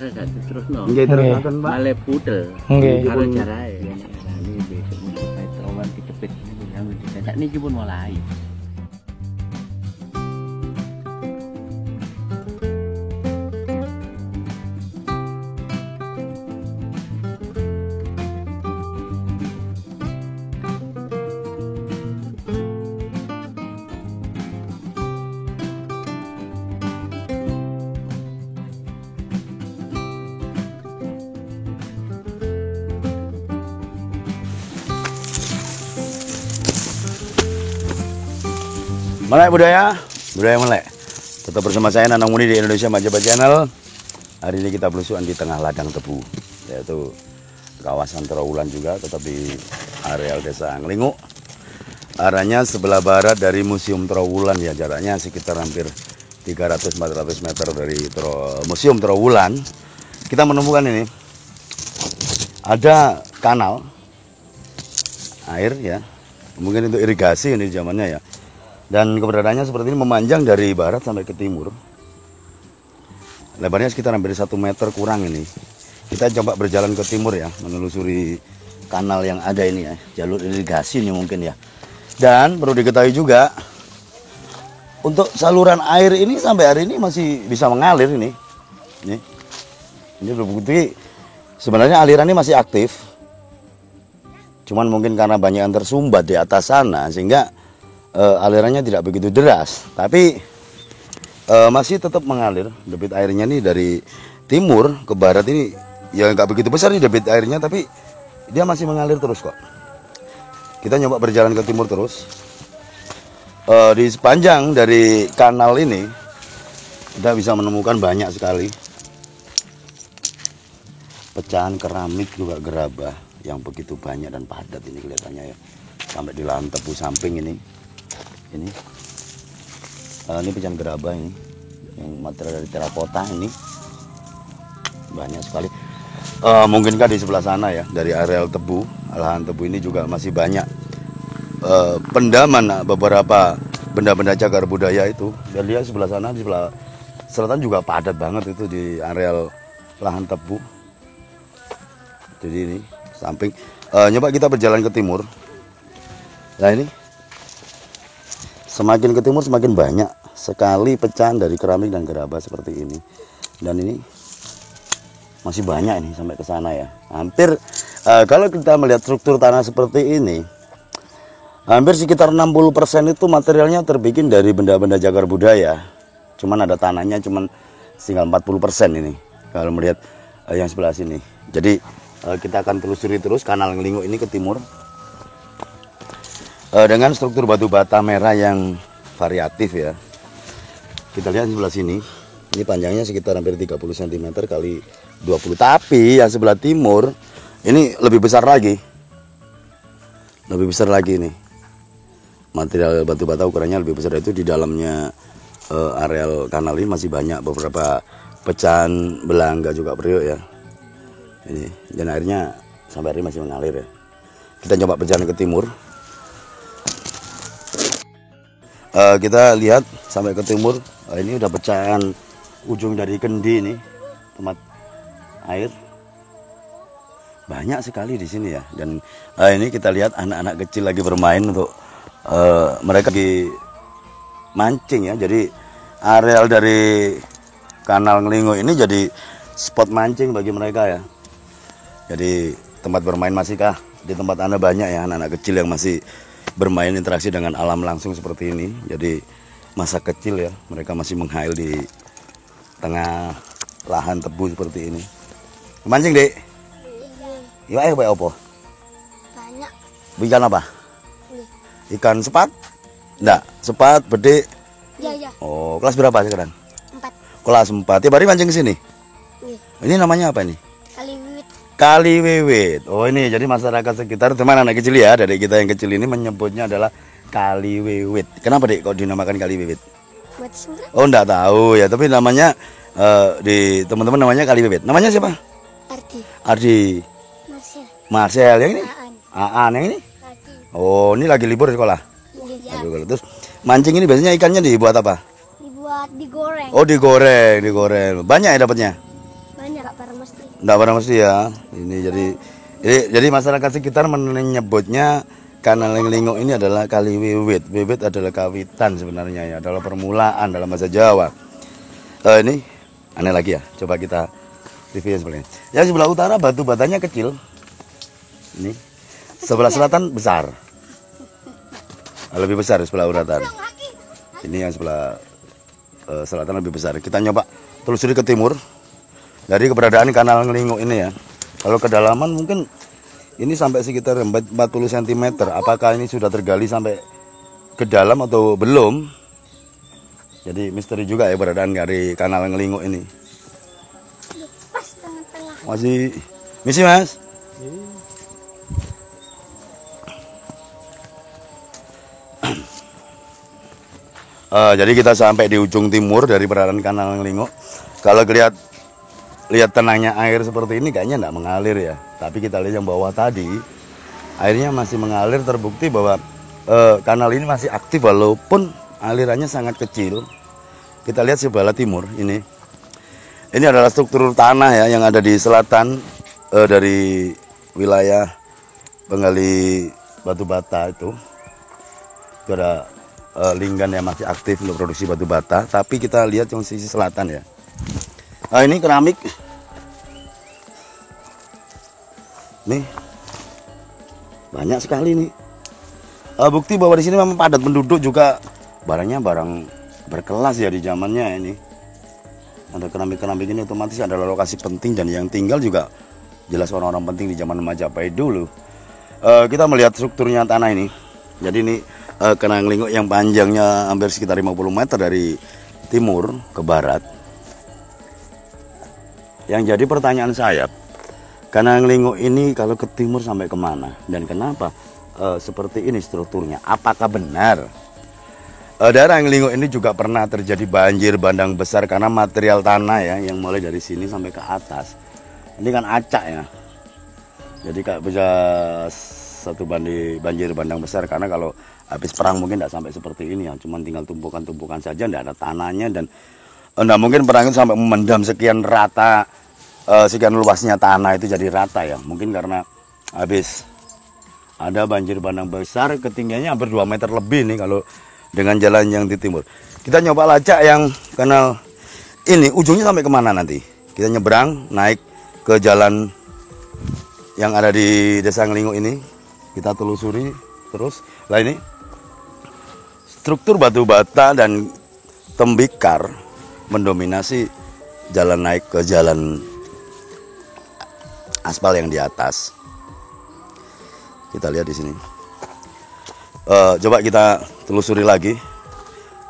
cara gak terus no. Nggih terus ngoten, Pak. Male pudel. Nggih. Karo jarae. Ini besok untuk petrowan dicepit niku yang dicetak niki pun mulai. Melek budaya melek. Tetap bersama saya Nanang Muni di Indonesia Majapahit Channel. Hari ini kita belusukan di tengah ladang tebu, yaitu kawasan Trawulan juga, tetap di areal Desa Nglingu. Arahnya sebelah barat dari Museum Trawulan ya, jaraknya sekitar hampir 300-400 meter dari Museum Trawulan. Kita menemukan ini ada kanal air ya, mungkin untuk irigasi ini zamannya ya. Dan keberadaannya seperti ini memanjang dari barat sampai ke timur. Lebarnya sekitar hampir 1 meter kurang ini. Kita coba berjalan ke timur ya, menelusuri kanal yang ada ini ya, jalur irigasi ini mungkin ya. Dan perlu diketahui juga, untuk saluran air ini sampai hari ini masih bisa mengalir ini. Ini berbukti sebenarnya aliran ini masih aktif. Cuman mungkin karena banyak yang tersumbat di atas sana sehingga alirannya tidak begitu deras, tapi masih tetap mengalir. Debit airnya nih dari timur ke barat ini ya nggak begitu besar nih debit airnya, tapi dia masih mengalir terus kok. Kita nyoba berjalan ke timur terus. Di sepanjang dari kanal ini kita bisa menemukan banyak sekali pecahan keramik juga gerabah yang begitu banyak dan padat ini kelihatannya ya, sampai di lahan tebu samping ini pecahan gerabah ini yang material dari terakota ini banyak sekali. Mungkinkah di sebelah sana ya, dari areal tebu, lahan tebu ini juga masih banyak pendaman beberapa benda-benda cagar budaya itu. Dan lihat sebelah sana, di sebelah selatan juga padat banget itu di areal lahan tebu. Jadi ini samping. Nyoba kita berjalan ke timur. Nah ini semakin ke timur semakin banyak sekali pecahan dari keramik dan gerabah seperti ini. Dan ini masih banyak ini sampai ke sana ya. Hampir kalau kita melihat struktur tanah seperti ini, hampir sekitar 60% itu materialnya terbikin dari benda-benda cagar budaya. Cuman ada tanahnya cuman tinggal 40% ini kalau melihat yang sebelah sini. Jadi kita akan telusuri terus kanal Nglingu ini ke timur. Dengan struktur batu bata merah yang variatif ya. Kita lihat di sebelah sini, ini panjangnya sekitar hampir 30 cm kali 20. Tapi yang sebelah timur ini lebih besar lagi. Lebih besar lagi nih. Material batu bata ukurannya lebih besar, itu di dalamnya areal kanal ini masih banyak beberapa pecahan belangga juga priok ya. Ini dan airnya sampai hari masih mengalir ya. Kita coba berjalan ke timur. Kita lihat sampai ke timur, ini udah pecahan ujung dari kendi ini, tempat air banyak sekali di sini ya. Dan ini kita lihat anak-anak kecil lagi bermain untuk mereka lagi mancing ya. Jadi areal dari kanal Nglingu ini jadi spot mancing bagi mereka ya. Jadi tempat bermain masihkah di tempat Anda banyak ya anak-anak kecil yang masih bermain interaksi dengan alam langsung seperti ini. Jadi masa kecil ya, mereka masih menghail di tengah lahan tebu seperti ini. Mancing dek? Iya. Iya apa? Banyak. Ikan apa? Ini. Ikan sepat? Enggak, sepat, bedek. Iya. Oh, kelas berapa sekarang? 4. Kelas 4. Tiap hari mancing ke sini? Iya. Ini namanya apa ini? Kaliwit. Kaliwiwit. Oh ini jadi masyarakat sekitar, teman anak kecil ya, dari kita yang kecil ini menyebutnya adalah Kaliwiwit. Kenapa dek kok dinamakan Kaliwiwit? Buat surah. Oh enggak tahu ya, tapi namanya di teman-teman namanya Kaliwiwit. Namanya siapa? Ardi. Marcel yang ini? Aan yang ini? Ardi. Oh ini lagi libur sekolah. Iya. Terus mancing ini biasanya ikannya dibuat apa? Dibuat digoreng. Oh digoreng. Banyak ya dapatnya? Banyak. mesti. Enggak pada mesti ya. Ini jadi masyarakat sekitar menyebutnya Kanal Lingo ini adalah kali wiwit. Wiwit adalah kawitan sebenarnya ya, adalah permulaan dalam bahasa Jawa. Ini aneh lagi ya. Coba kita review sebenarnya. Yang sebelah utara batu batanya kecil. Ini. Sebelah selatan besar. Lebih besar sebelah utara. Ini yang sebelah selatan lebih besar. Kita nyoba telusuri ke timur dari keberadaan Kanal Lingo ini ya. Kalau kedalaman mungkin ini sampai sekitar 40 cm. Apakah ini sudah tergali sampai ke dalam atau belum? Jadi misteri juga ya keberadaan dari Kanal Lingo ini. Pas tengah-tengah. Masih misi Mas. Jadi kita sampai di ujung timur dari keberadaan Kanal Lingo. Kalau lihat tenangnya air seperti ini kayaknya tidak mengalir ya. Tapi kita lihat yang bawah tadi, airnya masih mengalir, terbukti bahwa kanal ini masih aktif walaupun alirannya sangat kecil. Kita lihat sebelah timur ini. Ini adalah struktur tanah ya yang ada di selatan dari wilayah penggali batu bata itu. Itu ada linggan yang masih aktif untuk produksi batu bata. Tapi kita lihat yang sisi selatan ya. Nah, ini keramik. Nih. Banyak sekali nih. Bukti bahwa di sini memang padat penduduk, juga barangnya barang berkelas ya di zamannya ini. Ada keramik-keramik ini otomatis adalah lokasi penting dan yang tinggal juga jelas orang-orang penting di zaman Majapahit dulu. Kita melihat strukturnya tanah ini. Jadi ini Kanal Lingo yang panjangnya hampir sekitar 50 meter dari timur ke barat. Yang jadi pertanyaan saya, Kanal Lingo ini kalau ke timur sampai kemana dan kenapa seperti ini strukturnya? Apakah benar daerah Lingo ini juga pernah terjadi banjir bandang besar karena material tanah ya yang mulai dari sini sampai ke atas? Ini kan acak ya, jadi kayak bisa satu banjir bandang besar karena kalau habis perang mungkin tidak sampai seperti ini ya, cuman tinggal tumpukan-tumpukan saja, tidak ada tanahnya dan tidak mungkin perang itu sampai memendam sekian rata, sekian luasnya tanah itu jadi rata ya. Mungkin karena habis ada banjir bandang besar, ketinggiannya hampir 2 meter lebih nih kalau dengan jalan yang di timur. Kita nyoba lacak yang kanal ini, ujungnya sampai kemana nanti? Kita nyebrang, naik ke jalan yang ada di Desa Nglingo ini. Kita telusuri terus. Lah ini struktur batu bata dan tembikar mendominasi jalan naik ke jalan aspal yang di atas. Kita lihat di sini. Coba kita telusuri lagi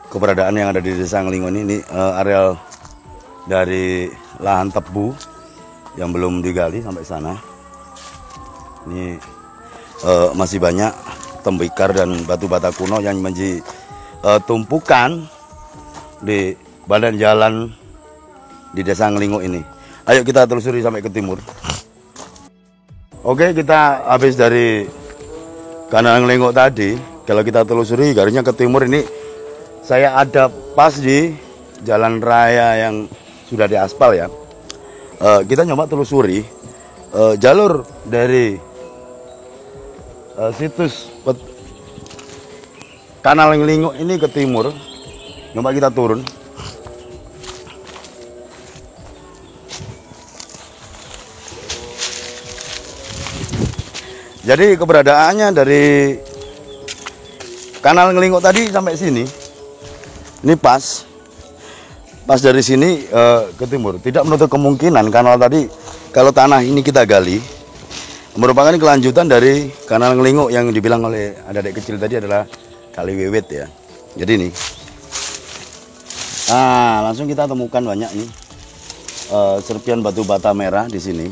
keberadaan yang ada di Desa Nglingo ini. Ini areal dari lahan tebu yang belum digali sampai sana. Ini masih banyak tembikar dan batu bata kuno yang menjadi tumpukan di badan jalan di Desa Nglingo ini. Ayo kita telusuri sampai ke timur. Oke, kita habis dari Kanal Nglingo tadi. Kalau kita telusuri garisnya ke timur ini, saya ada pas di jalan raya yang sudah diaspal ya. Kita nyoba telusuri jalur dari situs Kanal Nglingo ini ke timur. Coba kita turun. Jadi keberadaannya dari Kanal Nglingo tadi sampai sini, ini pas dari sini ke timur. Tidak menutup kemungkinan kanal tadi, kalau tanah ini kita gali, merupakan kelanjutan dari Kanal Nglingo yang dibilang oleh adik-adik kecil tadi adalah kali wiwit ya. Jadi ini, langsung kita temukan banyak nih serpian batu bata merah di sini.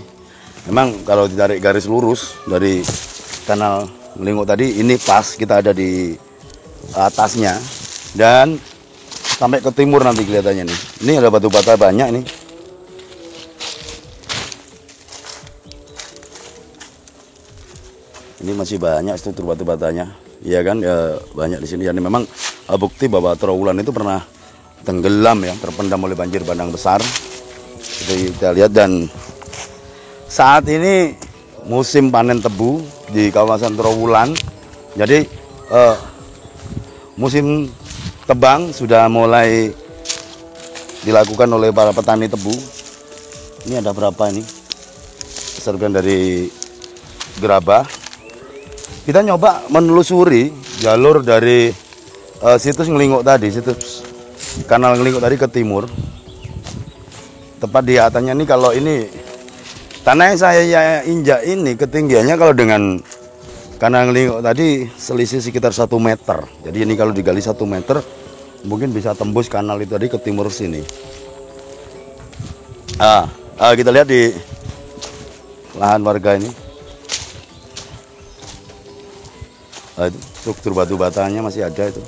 Memang kalau ditarik garis lurus dari Kanal Nglingo tadi, ini pas kita ada di atasnya dan sampai ke timur nanti kelihatannya nih. Ini ada batu bata banyak nih. Ini masih banyak struktur batu batanya, iya kan? Ya, banyak di sini. Yani memang bukti bahwa Trowulan itu pernah tenggelam ya, terpendam oleh banjir bandang besar. Jadi kita lihat dan saat ini musim panen tebu di kawasan Trowulan. Jadi musim tebang sudah mulai dilakukan oleh para petani tebu. Ini ada berapa ini? Serpihan dari gerabah. Kita nyoba menelusuri jalur dari situs Ngelinguk tadi, situs kanal Ngelinguk tadi ke timur. Tepat di atasnya ini, kalau ini tanah yang saya injak ini ketinggiannya kalau dengan kanal Ngelinguk tadi selisih sekitar 1 meter. Jadi ini kalau digali 1 meter mungkin bisa tembus kanal itu tadi ke timur sini. Kita lihat di lahan warga ini. Itu struktur batu batanya masih ada itu.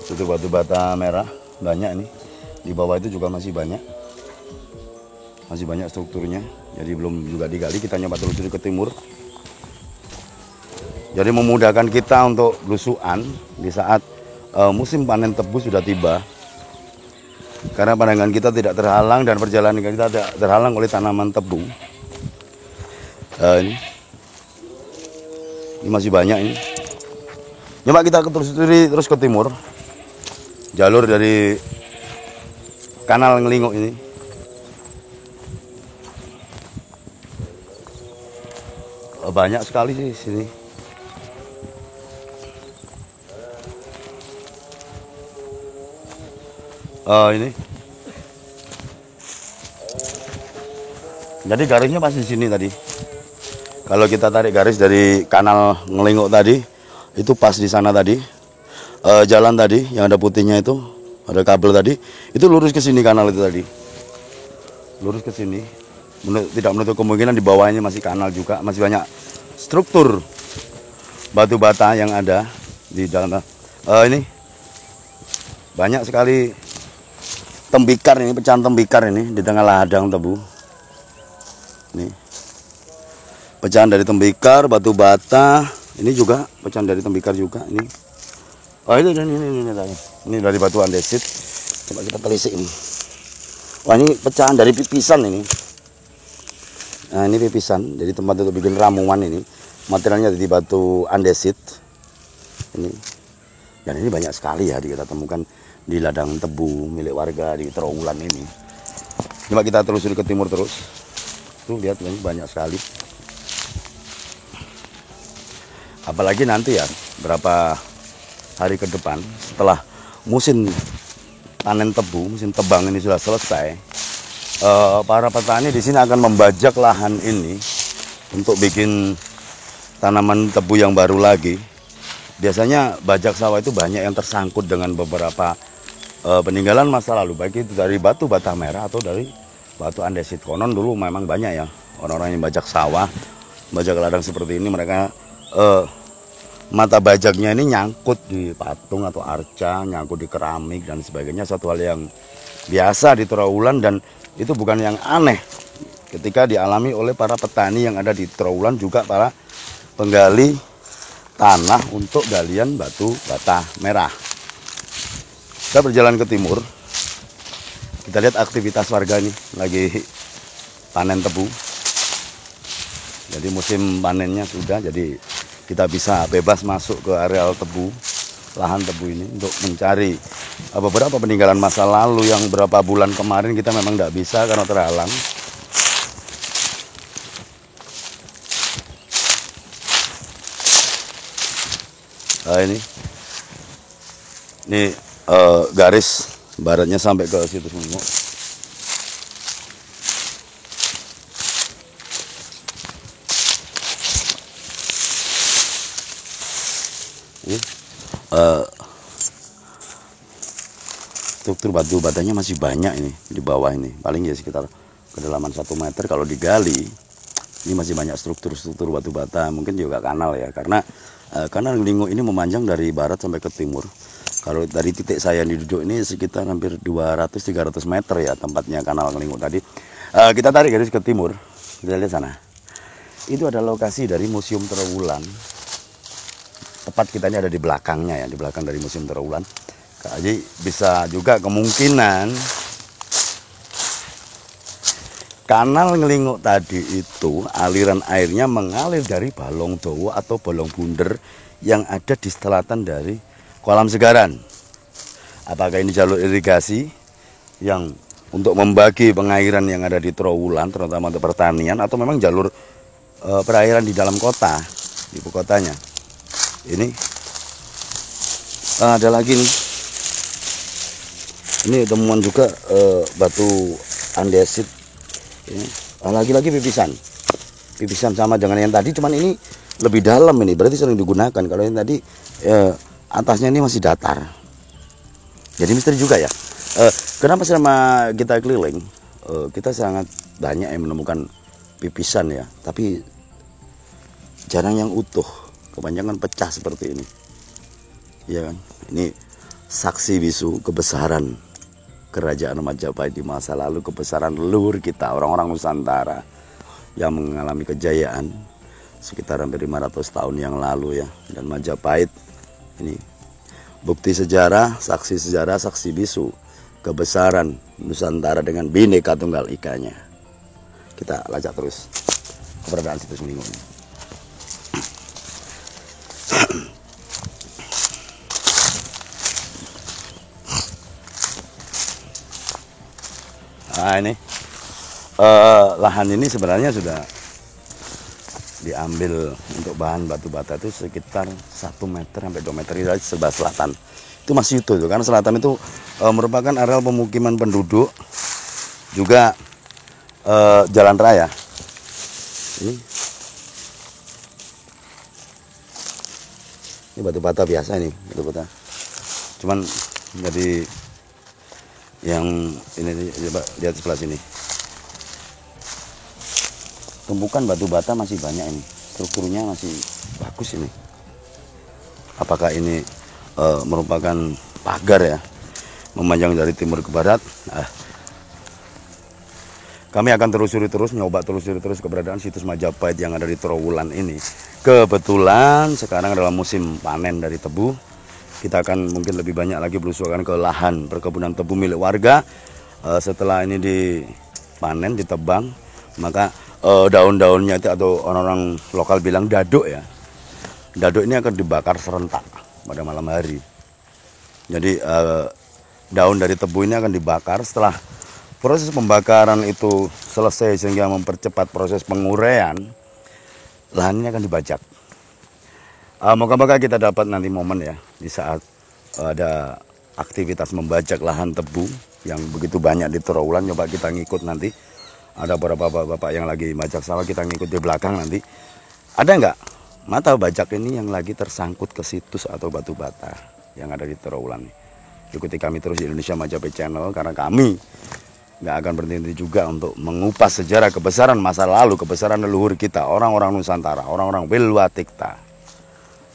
Struktur batu bata merah banyak ini. Di bawah itu juga masih banyak. Masih banyak strukturnya. Jadi belum juga digali, kita nyoba telusuri ke timur. Jadi memudahkan kita untuk belusukan di saat musim panen tebu sudah tiba. Karena pandangan kita tidak terhalang dan perjalanan kita tidak terhalang oleh tanaman tebu. Ini masih banyak ini. Coba kita telusuri terus ke timur. Jalur dari kanal Ngelinguk ini. Banyak sekali sih sini. Ini. Jadi garisnya pas di sini tadi. Kalau kita tarik garis dari kanal Ngelinguk tadi, itu pas di sana tadi. Jalan tadi yang ada putihnya itu, ada kabel tadi, itu lurus ke sini kanal itu tadi. Lurus ke sini. Tidak menutup kemungkinan di bawahnya masih kanal juga, masih banyak struktur batu bata yang ada di dalam. Ini banyak sekali tembikar ini, pecahan tembikar ini di tengah ladang tebu. Ini pecahan dari tembikar, batu bata. Ini juga pecahan dari tembikar juga ini. Ini dari batu andesit. Coba kita telisik ini. Wah, ini pecahan dari pipisan ini. Nah, ini pipisan, jadi tempat untuk bikin ramuan ini. Materialnya dari batu andesit. Ini. Dan ini banyak sekali ya kita temukan di ladang tebu milik warga di Trowulan ini. Coba kita telusuri ke timur terus. Tuh lihat ini banyak sekali. Apalagi nanti ya berapa hari ke depan setelah musim panen tebu, musim tebang ini sudah selesai, para petani di sini akan membajak lahan ini untuk bikin tanaman tebu yang baru lagi. Biasanya bajak sawah itu banyak yang tersangkut dengan beberapa peninggalan masa lalu, baik itu dari batu bata merah atau dari batu andesit. Konon dulu memang banyak ya orang-orang yang bajak sawah, bajak ladang seperti ini. Mereka mata bajaknya ini nyangkut di patung atau arca, nyangkut di keramik dan sebagainya. Suatu hal yang biasa di Trowulan dan itu bukan yang aneh ketika dialami oleh para petani yang ada di Trowulan, juga para penggali tanah untuk galian batu bata merah. Kita berjalan ke timur. Kita lihat aktivitas warga ini lagi panen tebu. Jadi musim panennya sudah, jadi kita bisa bebas masuk ke areal tebu, lahan tebu ini untuk mencari beberapa peninggalan masa lalu yang berapa bulan kemarin kita memang tidak bisa karena terhalang. Ini garis baratnya sampai ke situ semua. Struktur batu batanya masih banyak ini di bawah ini, paling ya sekitar kedalaman 1 meter. Kalau digali ini masih banyak struktur batu bata, mungkin juga kanal ya, karena kanal Ngelinguk ini memanjang dari barat sampai ke timur. Kalau dari titik saya yang duduk ini sekitar hampir 200-300 meter ya tempatnya kanal Ngelinguk tadi. Kita tarik garis ke timur, kita lihat sana. Itu ada lokasi dari Museum Trowulan. Tepat kita ini ada di belakangnya ya, di belakang dari Museum Trowulan. Jadi bisa juga kemungkinan Kanal Ngelinguk tadi itu aliran airnya mengalir dari Balong Dowo atau Bolong Bunder yang ada di selatan dari Kolam Segaran. Apakah ini jalur irigasi yang untuk membagi pengairan yang ada di Trowulan, terutama untuk pertanian, atau memang jalur perairan di dalam kota, ibu kotanya. Ini ada lagi nih. Ini temuan juga batu andesit. Ini lagi-lagi pipisan sama dengan yang tadi, cuman ini lebih dalam, ini berarti sering digunakan. Kalau yang tadi atasnya ini masih datar, jadi misteri juga ya. Kenapa selama kita keliling kita sangat banyak yang menemukan pipisan ya, tapi jarang yang utuh, kebanyakan pecah seperti ini, ya kan? Ini saksi bisu kebesaran Kerajaan Majapahit di masa lalu, kebesaran leluhur kita, orang-orang Nusantara yang mengalami kejayaan sekitar hampir 500 tahun yang lalu ya. Dan Majapahit ini bukti sejarah, saksi bisu kebesaran Nusantara dengan Bhinneka Tunggal Ikanya. Kita lacak terus keberadaan situs Ngelinguk ini. Nah ini lahan ini sebenarnya sudah diambil untuk bahan batu bata itu sekitar 1 meter sampai 2 meter dari sebelah selatan. Itu masih utuh tuh, karena selatan itu merupakan areal pemukiman penduduk, juga jalan raya. Ini batu bata biasa, ini batu bata. Cuman jadi yang ini coba lihat sebelah sini. Tumpukan batu bata masih banyak ini. Strukturnya masih bagus ini. Apakah ini merupakan pagar ya, memanjang dari timur ke barat? Kami akan telusuri terus keberadaan situs Majapahit yang ada di Trowulan ini. Kebetulan sekarang adalah musim panen dari tebu. Kita akan mungkin lebih banyak lagi belusukan ke lahan perkebunan tebu milik warga. Setelah ini dipanen, ditebang, maka daun-daunnya itu, atau orang-orang lokal bilang daduk ya, daduk ini akan dibakar serentak pada malam hari. Jadi daun dari tebu ini akan dibakar. Setelah proses pembakaran itu selesai sehingga mempercepat proses penguraian, lahan ini akan dibajak. Moga-moga kita dapat nanti momen ya, di saat ada aktivitas membajak lahan tebu yang begitu banyak di Trowulan. Coba kita ngikut nanti, ada beberapa bapak-bapak yang lagi bajak sawah, kita ngikut di belakang nanti. Ada nggak mata bajak ini yang lagi tersangkut ke situs atau batu bata yang ada di Trowulan? Ikuti kami terus di Indonesia Majapahit Channel, karena kami nggak akan berhenti juga untuk mengupas sejarah kebesaran masa lalu, kebesaran leluhur kita, orang-orang Nusantara, orang-orang Wilwatikta.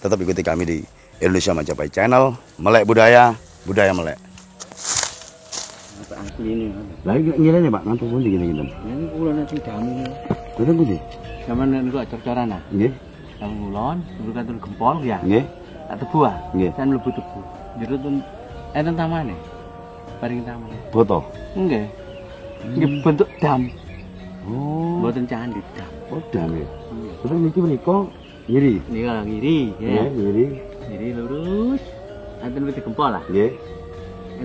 Tetap ikuti kami di Indonesia Majapahit Channel, melek budaya, budaya melek. Apa asli ini? Lagi gini Pak, ngantuk pun gini. Ini kulon nanti damu. Betul pun Sama nih gua cor-coran ah. Nggih. Yang kulon, dulu kan gempol ya. Nggih. Tak tebu ah. Nggih. Saya mlebu tebu. Jero tun enten tamane. Paring tamane. Foto. Nggih. Nggih bentuk dam. Oh. Mboten candi dam. Oh, dam ya. Terus niki menika ngiri. Ini kalau ngiri, ya. Ngiri. Ngiri lurus. Enten wit gempol lah. Nggih.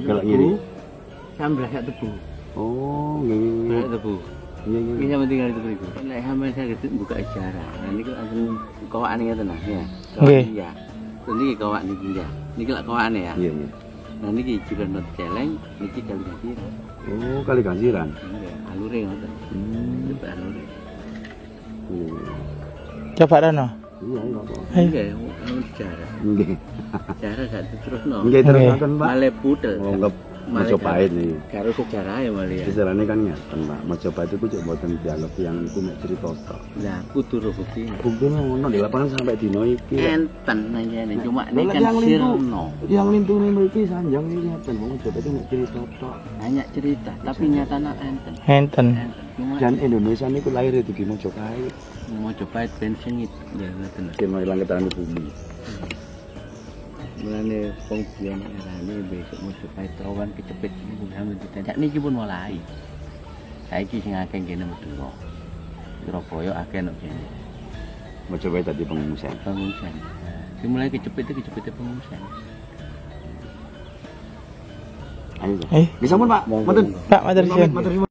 Kalau ngiri sambil sak tebu. Oh, nggih. Sak tebu. Iya. Ini sama tinggal itu beriku. Nek sampean saya gitu buka sejarah. Nah niku enten kawakane ngeten nah, ya. Nggih. Iya. Niki kawak niki ya. Niki lak kawakane ya. Iya. Nah niki juga not celeng, niki kali gasiran. Oh, kali gasiran. Nggih, alure ngoten. Coba alure. Coba Rano. Iya, apa. Nggih, anu sejarah. Nggih. Sejarah gak terusno. Nggih, terus ngoten, Pak. Male budel. Oh, enggak Majapahit nih. Karo sejarah ya mali ya. Istilahnya kan ngeten, Pak. Majapahit itu cek mboten dianggap yang iku mek cerita tok. Lah, kudu ro bukti. Buktine ngono di lapangan sampai dino iki. Enten nang cuma Lha ini kan yang lintu, sirno. yang lintune mriki sanjang iki ngeten, wong Majapahit itu mek cerita tok. Hanya cerita, tapi nyatanya enten. Enten. Cuma Dan Indonesia niku lahir itu di Majapahit. mau coba ben sengit ya ngoten. Kene ilang ketahan bumi. Mulane wong biyen arane besok mau coba Trowulan kecepet niku sampe ditadak niki pun mulai. Saiki sing akeh kene Madura. Surabaya akeh nek kene. Mojokerto tadi pengungsian. Pengungsian. Dimulai kecepit pengungsian. Ayo. Bisa pun Pak. Mboten. Pak, matur suwun. Matur suwun.